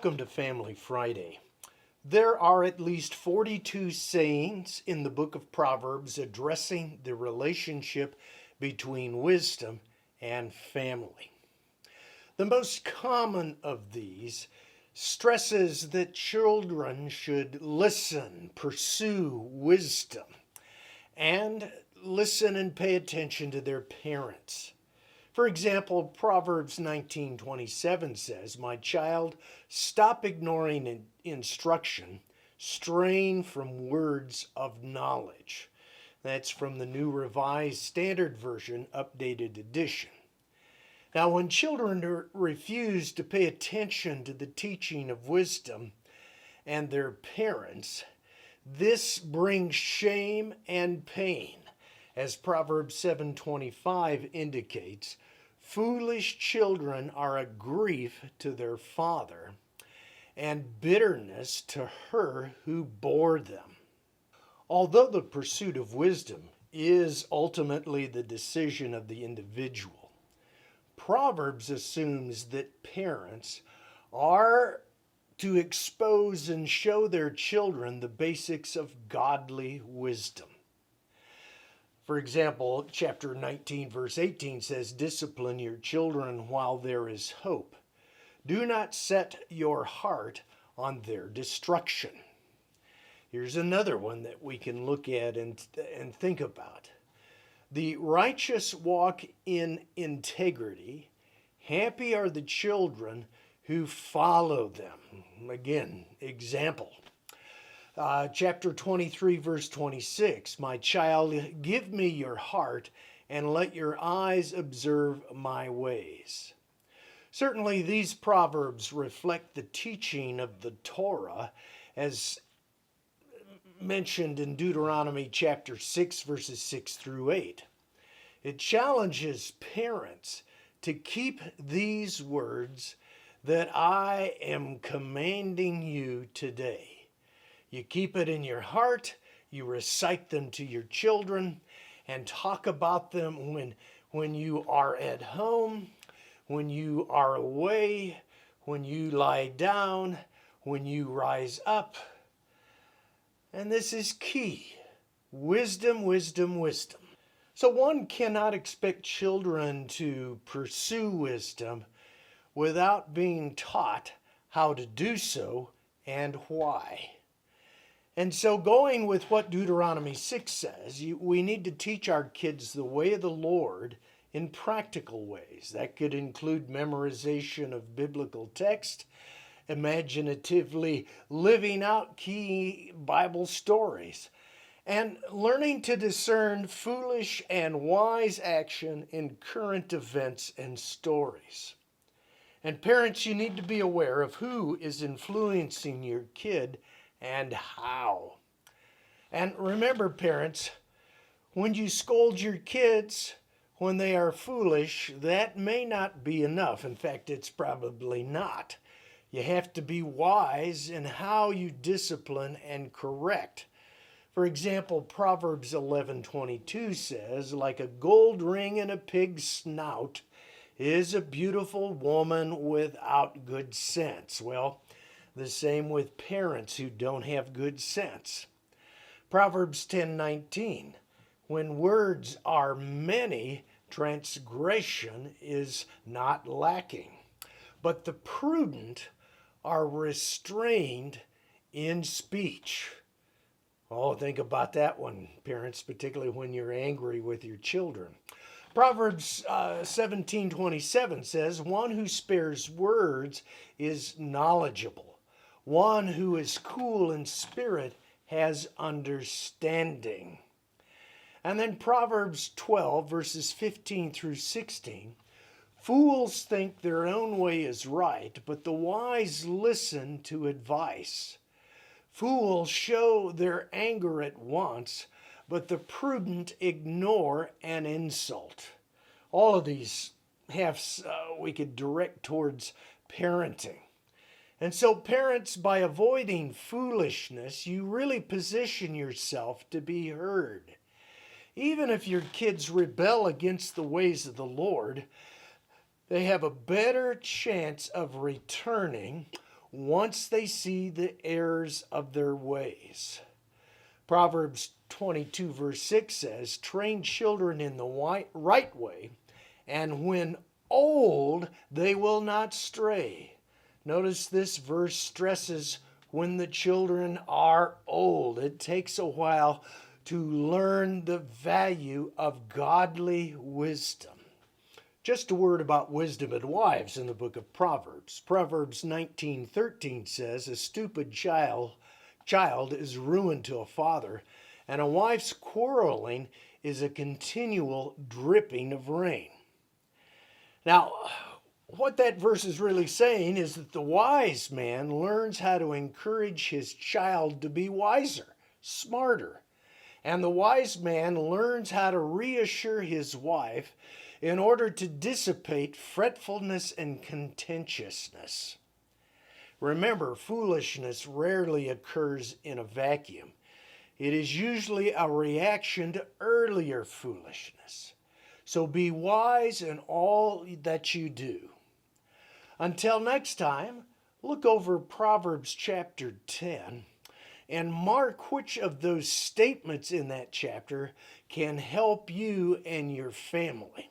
Welcome to Family Friday. There are at least 42 sayings in the book of Proverbs addressing the relationship between wisdom and family. The most common of these stresses that children should listen, pursue wisdom, and listen and pay attention to their parents. For example, Proverbs 19:27 says, "My child, stop ignoring instruction, strain from words of knowledge." That's from the New Revised Standard Version, Updated Edition. Now, when children refuse to pay attention to the teaching of wisdom and their parents, this brings shame and pain. As Proverbs 7:25 indicates, foolish children are a grief to their father and bitterness to her who bore them. Although the pursuit of wisdom is ultimately the decision of the individual, Proverbs assumes that parents are to expose and show their children the basics of godly wisdom. For example, chapter 19, verse 18 says, "Discipline your children while there is hope. Do not set your heart on their destruction." Here's another one that we can look at and think about. "The righteous walk in integrity. Happy are the children who follow them." Again, example. Chapter 23, verse 26, "My child, give me your heart and let your eyes observe my ways." Certainly, these proverbs reflect the teaching of the Torah as mentioned in Deuteronomy chapter 6, verses 6 through 8. It challenges parents to keep these words that I am commanding you today. You keep it in your heart, you recite them to your children, and talk about them when you are at home, when you are away, when you lie down, when you rise up. And this is key. Wisdom, wisdom, wisdom. So one cannot expect children to pursue wisdom without being taught how to do so and why. And so going with what Deuteronomy 6 says, we need to teach our kids the way of the Lord in practical ways. That could include memorization of biblical text, imaginatively living out key Bible stories, and learning to discern foolish and wise action in current events and stories. And parents, you need to be aware of who is influencing your kid and how. And remember, parents, when you scold your kids when they are foolish, that may not be enough. In fact, it's probably not. You have to be wise in how you discipline and correct. For example, Proverbs 11:22 says, "Like a gold ring in a pig's snout is a beautiful woman without good sense." Well, the same with parents who don't have good sense. Proverbs 10:19, "When words are many, transgression is not lacking, but the prudent are restrained in speech." Oh, think about that one, parents, particularly when you're angry with your children. Proverbs 17:27 says, "One who spares words is knowledgeable. One who is cool in spirit has understanding." And then Proverbs 12, verses 15 through 16, "Fools think their own way is right, but the wise listen to advice. Fools show their anger at once, but the prudent ignore an insult." All of these we could direct towards parenting. And so parents, by avoiding foolishness, you really position yourself to be heard. Even if your kids rebel against the ways of the Lord, they have a better chance of returning once they see the errors of their ways. Proverbs 22 verse 6 says, "Train children in the right way, and when old they will not stray." Notice this verse stresses when the children are old. It takes a while to learn the value of godly wisdom. Just a word about wisdom and wives in the book of Proverbs. Proverbs 19:13 says, "A stupid child is ruin to a father, and a wife's quarreling is a continual dripping of rain." Now, what that verse is really saying is that the wise man learns how to encourage his child to be wiser, smarter. And the wise man learns how to reassure his wife in order to dissipate fretfulness and contentiousness. Remember, foolishness rarely occurs in a vacuum. It is usually a reaction to earlier foolishness. So be wise in all that you do. Until next time, look over Proverbs chapter 10 and mark which of those statements in that chapter can help you and your family.